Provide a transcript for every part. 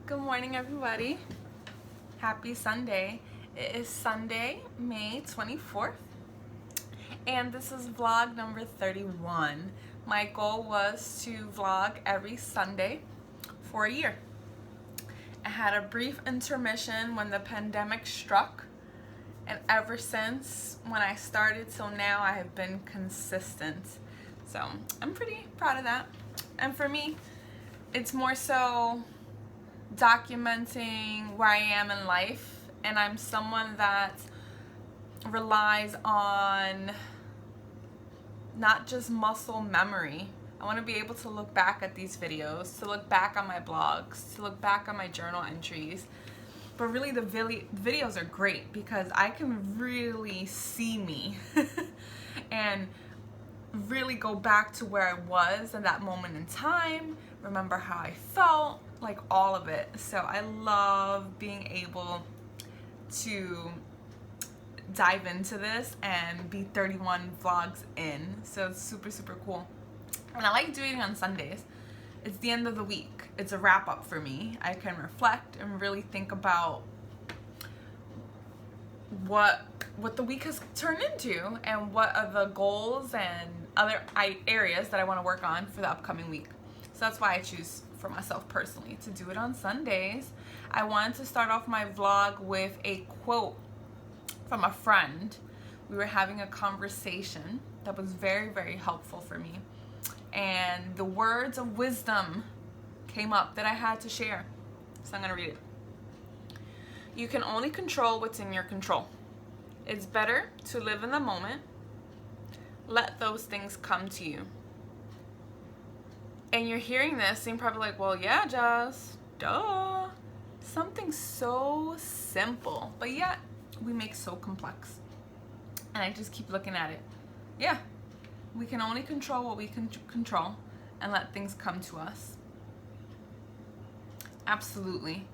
Good morning, everybody. Happy Sunday. It is Sunday, May 24th, and this is vlog number 31. My goal was to vlog every Sunday for a year. I had a brief intermission when the pandemic struck, and ever since when I started till now, I have been consistent. So I'm pretty proud of that. And for me, it's more so documenting where I am in life, and I'm someone that relies on not just muscle memory. I want to be able to look back at these videos, to look back on my blogs, to look back on my journal entries. But really the videos are great because I can really see me and really go back to where I was at that moment in time, remember how I felt, like all of it. So I love being able to dive into this and be 31 vlogs in. So it's super, super cool. And I like doing it on Sundays. It's the end of the week. It's a wrap up for me. I can reflect and really think about what the week has turned into and what are the goals and other areas that I want to work on for the upcoming week. So that's why I choose for myself personally to do it on Sundays. I wanted to start off my vlog with a quote from a friend. We were having a conversation that was very, very helpful for me. And the words of wisdom came up that I had to share. So I'm going to read it. You can only control what's in your control. It's better to live in the moment. Let those things come to you. And you're hearing this and you're probably like, well, yeah, Jazz, duh. Something so simple, but yet we make so complex. And I just keep looking at it. Yeah, we can only control what we can control and let things come to us. Absolutely.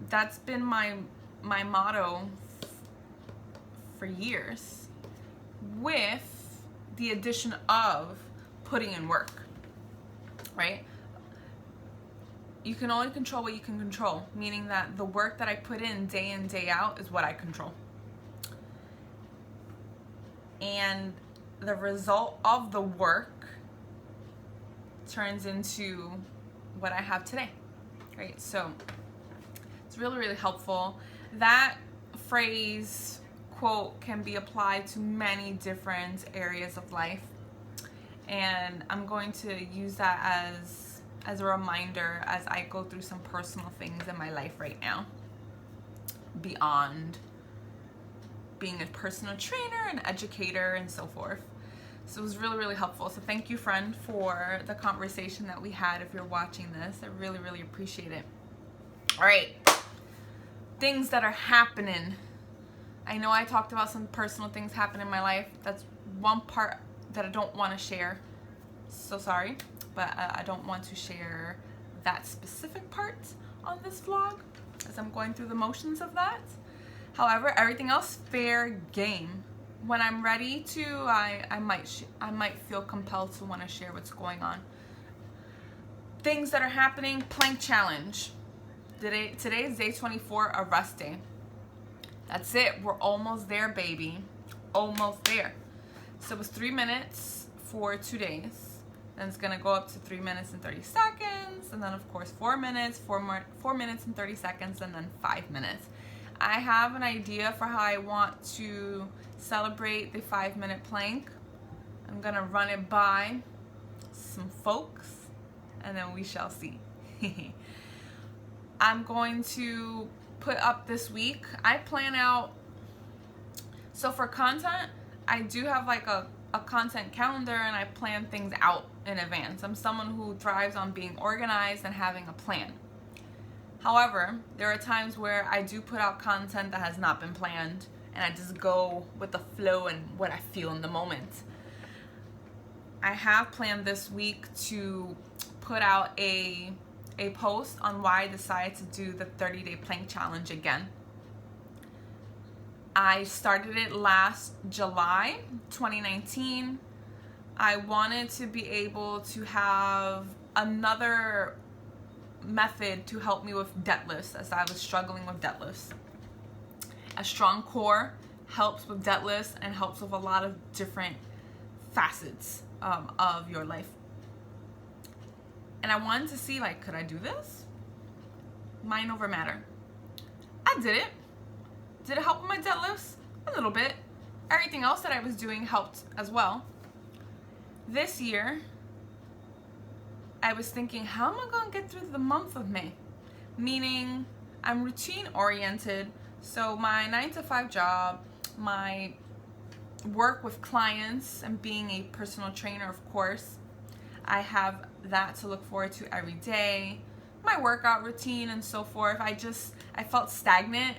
That's been my motto for years, with the addition of putting in work, right? You can only control what you can control, meaning that the work that I put in day out is what I control. And the result of the work turns into what I have today, right? So it's really, really helpful. That phrase, quote, can be applied to many different areas of life. And I'm going to use that as a reminder as I go through some personal things in my life right now, beyond being a personal trainer, an educator, and so forth. So it was really, really helpful. So thank you, friend, for the conversation that we had. If you're watching this, I really, really appreciate it. All right. Things that are happening. I know I talked about some personal things happening in my life. That's one part that I don't want to share. So sorry, but I don't want to share that specific part on this vlog as I'm going through the motions of that. However, everything else, fair game. When I'm ready to, I might feel compelled to want to share what's going on. Things that are happening, plank challenge. Today is day 24, a rest day. That's it. We're almost there, baby. Almost there. So it's 3 minutes for 2 days. Then it's going to go up to 3 minutes and 30 seconds. And then, of course, 4 minutes, 4 minutes and 30 seconds, and then 5 minutes. I have an idea for how I want to celebrate the 5-minute plank. I'm going to run it by some folks, and then we shall see. I'm going to put up this week. I plan out, so for content, I do have like a content calendar, and I plan things out in advance. I'm someone who thrives on being organized and having a plan. However, there are times where I do put out content that has not been planned, and I just go with the flow and what I feel in the moment. I have planned this week to put out a post on why I decided to do the 30-day plank challenge again. I started it last July 2019. I wanted to be able to have another method to help me with deadlifts, as I was struggling with deadlifts. A strong core helps with deadlifts and helps with a lot of different facets of your life. And I wanted to see, like, could I do this? Mind over matter. I did it. Did it help with my deadlifts? A little bit. Everything else that I was doing helped as well. This year, I was thinking, how am I going to get through the month of May? Meaning, I'm routine oriented. So my 9-to-5 job, my work with clients and being a personal trainer, of course, I have that to look forward to every day. My workout routine and so forth. I felt stagnant.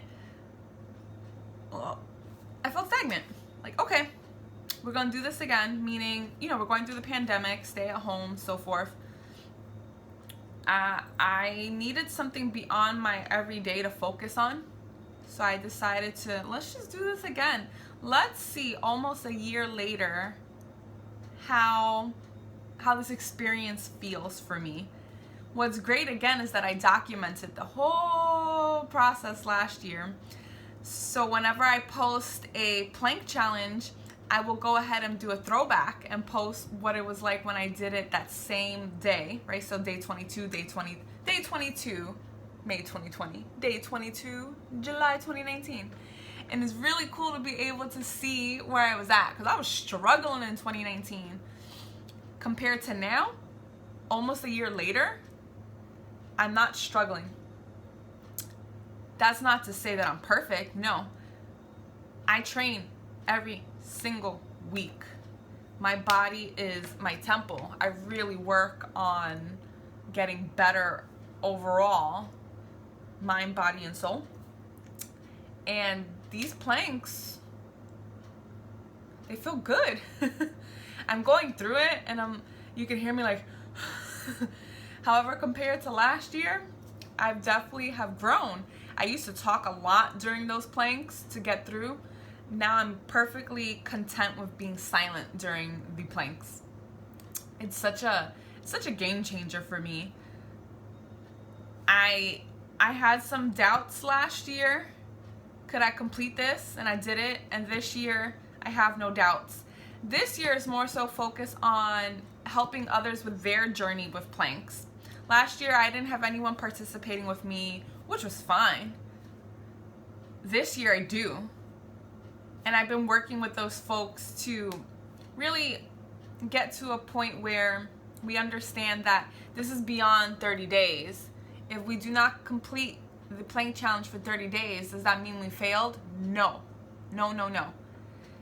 I felt stagnant. Like, okay, we're going to do this again, meaning, we're going through the pandemic, stay at home, so forth. I needed something beyond my everyday to focus on. So I decided let's just do this again. Let's see, almost a year later, how this experience feels for me. What's great, again, is that I documented the whole process last year. So whenever I post a plank challenge, I will go ahead and do a throwback and post what it was like when I did it that same day, right? So day 22, day 22, May 2020, day 22, July 2019. And it's really cool to be able to see where I was at, because I was struggling in 2019. Compared to now, almost a year later, I'm not struggling. That's not to say that I'm perfect. No. I train every single week. My body is my temple. I really work on getting better overall, mind, body, and soul. And these planks, they feel good. I'm going through it, and you can hear me like, however, compared to last year, I definitely have grown. I used to talk a lot during those planks to get through. Now I'm perfectly content with being silent during the planks. It's such a game changer for me. I had some doubts last year. Could I complete this? And I did it. And this year, I have no doubts. This year is more so focused on helping others with their journey with planks. Last year, I didn't have anyone participating with me, which was fine. This year, I do. And I've been working with those folks to really get to a point where we understand that this is beyond 30 days. If we do not complete the plank challenge for 30 days, does that mean we failed? No. No, no, no.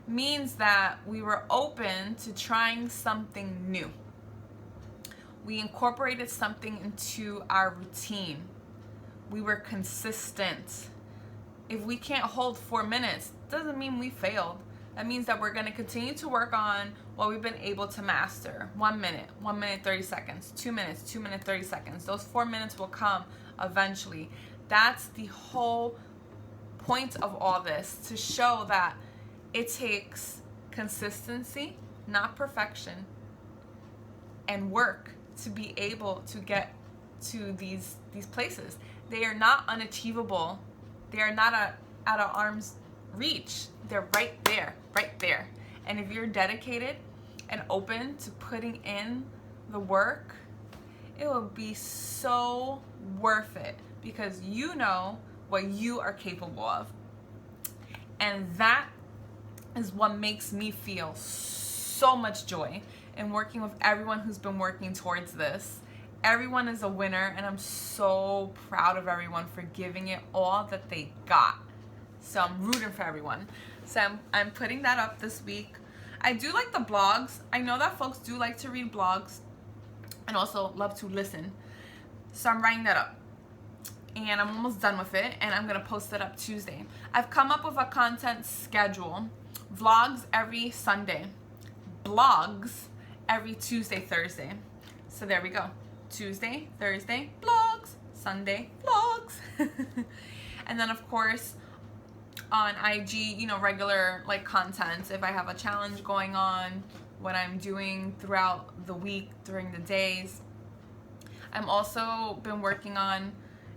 Means that we were open to trying something new. We incorporated something into our routine. We were consistent. If we can't hold 4 minutes, doesn't mean we failed. That means that we're going to continue to work on what we've been able to master. 1 minute, 1 minute, 30 seconds, 2 minutes, 2 minutes, 30 seconds. Those 4 minutes will come eventually. That's the whole point of all this, to show that it takes consistency, not perfection, and work to be able to get to these places. They are not unachievable. They are not out of arm's reach. They're right there, right there. And if you're dedicated and open to putting in the work, it will be so worth it, because you know what you are capable of. And that is what makes me feel so much joy in working with everyone who's been working towards this. Everyone is a winner, and I'm so proud of everyone for giving it all that they got. So I'm rooting for everyone. So I'm putting that up this week. I do like the blogs. I know that folks do like to read blogs and also love to listen. So I'm writing that up. And I'm almost done with it, and I'm going to post it up Tuesday. I've come up with a content schedule. Vlogs every Sunday. Blogs every Tuesday, Thursday. So there we go. Tuesday, Thursday, vlogs. Sunday, vlogs. And then, of course, on IG, regular content. If I have a challenge going on, what I'm doing throughout the week, during the days. I'm also been working on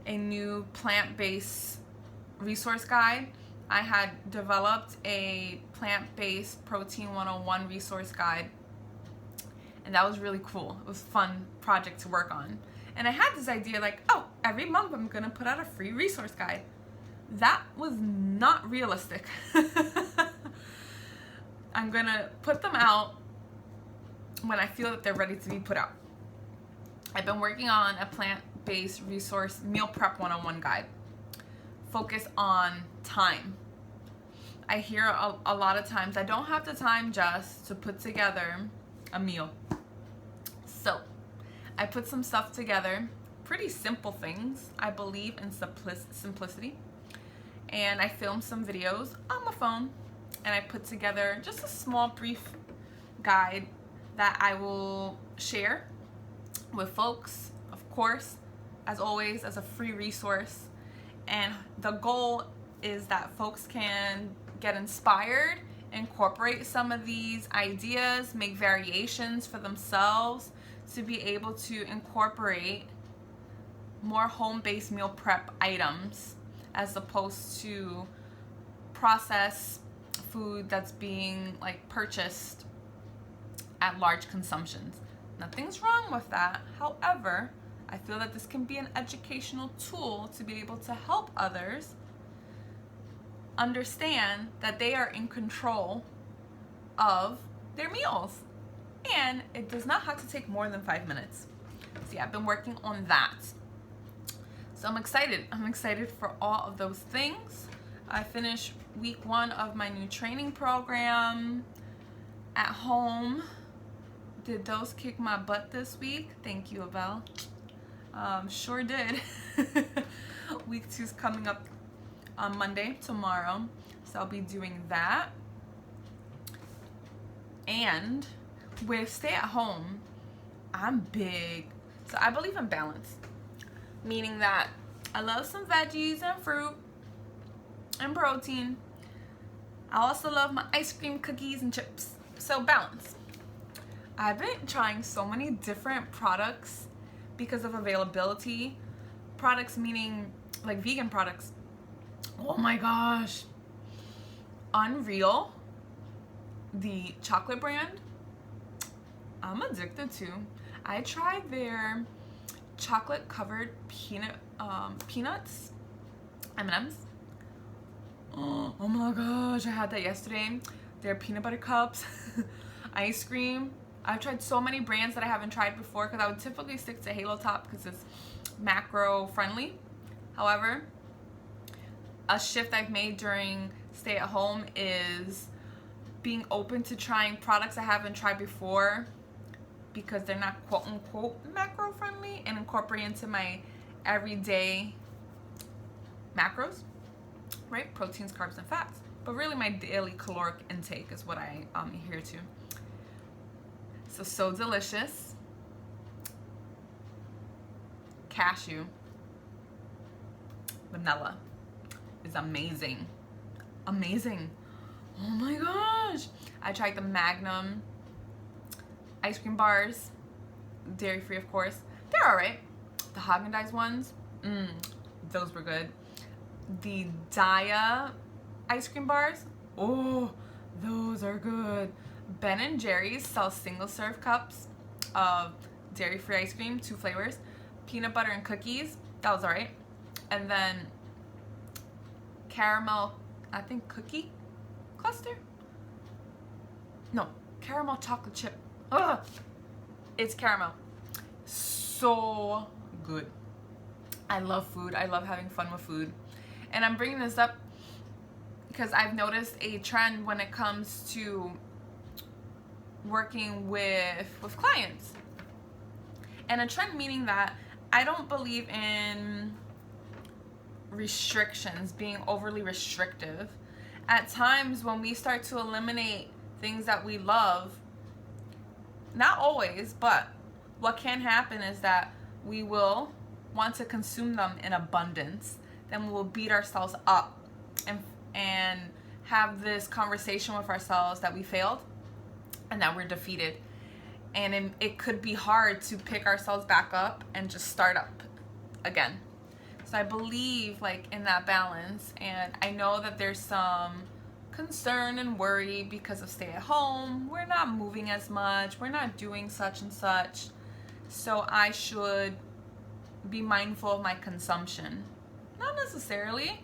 a new plant-based resource guide. I had developed a plant-based protein 101 resource guide, and that was really cool. It was a fun project to work on. And I had this idea like, oh, every month I'm gonna put out a free resource guide. That was not realistic. I'm gonna put them out when I feel that they're ready to be put out. I've been working on a plant-based resource meal prep 101 guide. Focus on time. I hear a lot of times I don't have the time just to put together a meal. So I put some stuff together, pretty simple things. I believe in simplicity. And I filmed some videos on my phone, and I put together just a small brief guide that I will share with folks, of course, as always, as a free resource. And the goal is that folks can get inspired, incorporate some of these ideas, make variations for themselves to be able to incorporate more home-based meal prep items as opposed to processed food that's being like purchased at large consumptions. Nothing's wrong with that. However, I feel that this can be an educational tool to be able to help others understand that they are in control of their meals. And it does not have to take more than 5 minutes. So yeah, I've been working on that. So I'm excited. I'm excited for all of those things. I finished week 1 of my new training program at home. Did those kick my butt this week? Thank you, Abel. Sure did. Week 2 is coming up on Monday, tomorrow. So I'll be doing that. And with stay at home, I'm big. So I believe in balance. Meaning that I love some veggies and fruit and protein. I also love my ice cream, cookies, and chips. So balance. I've been trying so many different products because of availability. Products meaning like vegan products. Oh my gosh. Unreal. The chocolate brand, I'm addicted to. I tried their chocolate covered peanuts, M&Ms. Oh my gosh, I had that yesterday. Their peanut butter cups, ice cream. I've tried so many brands that I haven't tried before because I would typically stick to Halo Top because it's macro friendly. However, a shift I've made during stay at home is being open to trying products I haven't tried before because they're not quote unquote macro friendly, and incorporate into my everyday macros, right? Proteins, carbs, and fats. But really my daily caloric intake is what I adhere to. So delicious. Cashew. Vanilla is amazing. Amazing. Oh my gosh. I tried the Magnum ice cream bars, dairy free of course. They're alright. The Haagen-Dazs ones, those were good. The Daiya ice cream bars, oh, those are good. Ben & Jerry's sells single serve cups of dairy free ice cream, 2 flavors, peanut butter and cookies, that was alright. And then caramel, I think cookie cluster? No, caramel chocolate chip. Ugh, it's caramel. So good. I love food. I love having fun with food. And I'm bringing this up because I've noticed a trend when it comes to working with clients. And a trend meaning that I don't believe in restrictions, being overly restrictive. At times when we start to eliminate things that we love, not always, but what can happen is that we will want to consume them in abundance. Then we will beat ourselves up and have this conversation with ourselves that we failed and that we're defeated. And it could be hard to pick ourselves back up and just start up again. So I believe like in that balance, and I know that there's some concern and worry because of stay at home. We're not moving as much. We're not doing such and such. So I should be mindful of my consumption. Not necessarily.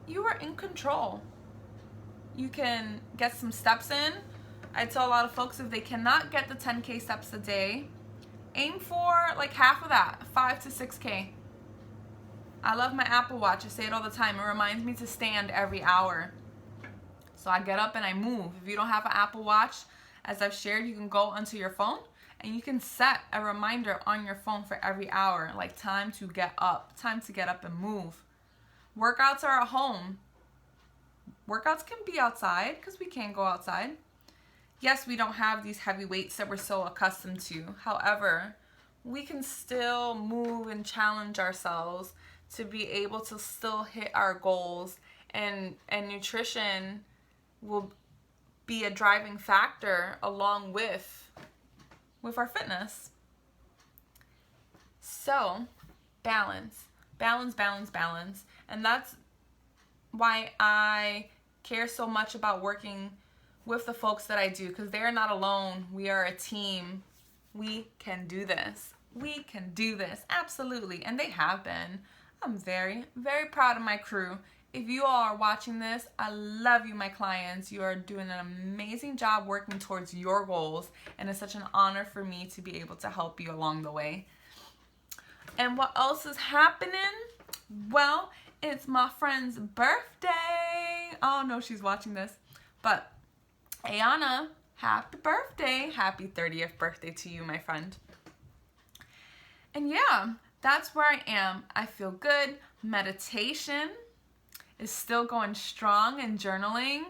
You are in control. You can get some steps in. I tell a lot of folks if they cannot get the 10K steps a day, aim for like half of that, 5 to 6K. I love my Apple Watch. I say it all the time. It reminds me to stand every hour. So I get up and I move. If you don't have an Apple Watch, as I've shared, you can go onto your phone and you can set a reminder on your phone for every hour, like time to get up and move. Workouts are at home. Workouts can be outside because we can't go outside. Yes, we don't have these heavy weights that we're so accustomed to. However, we can still move and challenge ourselves to be able to still hit our goals, and nutrition will be a driving factor along with our fitness. So, balance. And that's why I care so much about working with the folks that I do, because they're not alone. We are a team. We can do this. Absolutely. And they have been. I'm very, very proud of my crew. If you all are watching this, I love you, my clients. You are doing an amazing job working towards your goals, and it's such an honor for me to be able to help you along the way. And what else is happening? Well, it's my friend's birthday. Oh no, she's watching this. But Ayana, happy birthday. Happy 30th birthday to you, my friend. And yeah, that's where I am. I feel good. Meditation is still going strong, and journaling.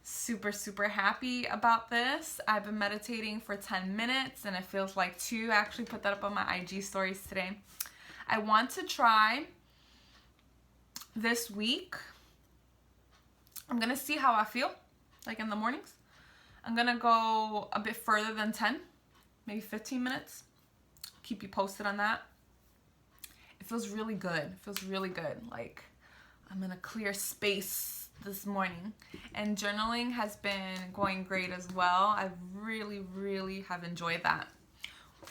Super, super happy about this. I've been meditating for 10 minutes and it feels like 2. I actually put that up on my IG stories today. I want to try this week. I'm going to see how I feel, like in the mornings. I'm going to go a bit further than 10, maybe 15 minutes. Keep you posted on that. It feels really good. Like I'm in a clear space this morning. And journaling has been going great as well. I really, really have enjoyed that.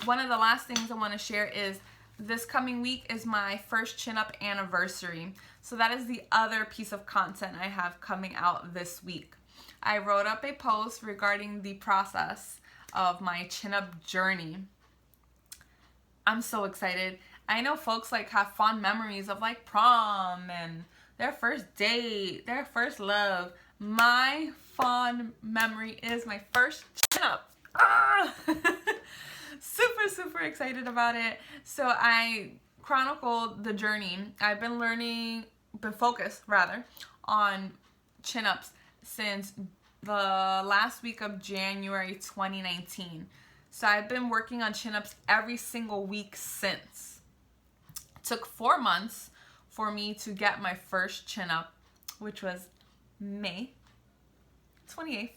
One of the last things I want to share is this coming week is my first Chin Up anniversary. So that is the other piece of content I have coming out this week. I wrote up a post regarding the process of my Chin Up journey. I'm so excited. I know folks like have fond memories of like prom and their first date, their first love. My fond memory is my first Chin Up. Super, super excited about it. So I chronicled the journey. I've been focused on chin ups since the last week of January 2019. So I've been working on chin ups every single week since. It took 4 months for me to get my first chin up, which was May 28th,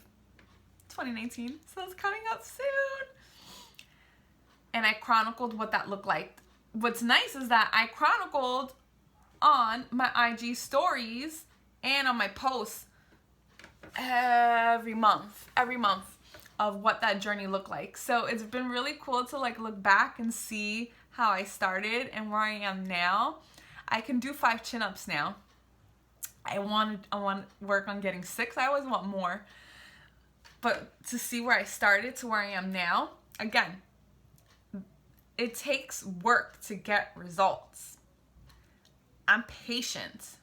2019. So it's coming up soon. And I chronicled what that looked like. What's nice is that I chronicled on my IG stories and on my posts every month of what that journey looked like. So it's been really cool to like look back and see how I started and where I am now. I can do 5 chin-ups now. I want to work on getting 6. I always want more. But to see where I started to where I am now, again, it takes work to get results. I'm patient.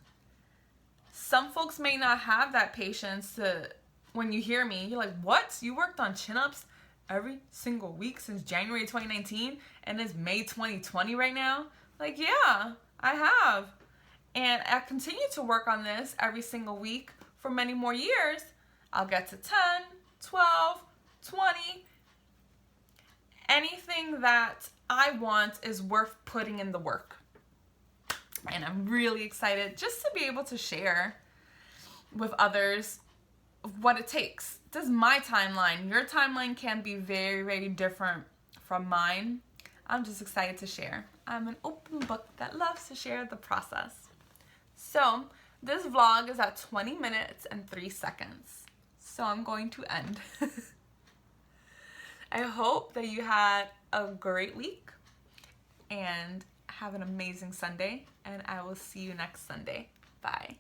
Some folks may not have that patience to, when you hear me, you're like, what? You worked on chin-ups every single week since January 2019 and it's May 2020 right now? Like, yeah, I have. And I continue to work on this every single week for many more years. I'll get to 10, 12, 20. Anything that I want is worth putting in the work. And I'm really excited just to be able to share with others what it takes. It this is my timeline. Your timeline can be very, very different from mine. I'm just excited to share. I'm an open book that loves to share the process. So this vlog is at 20 minutes and 3 seconds. So I'm going to end. I hope that you had a great week and have an amazing Sunday, and I will see you next Sunday. Bye.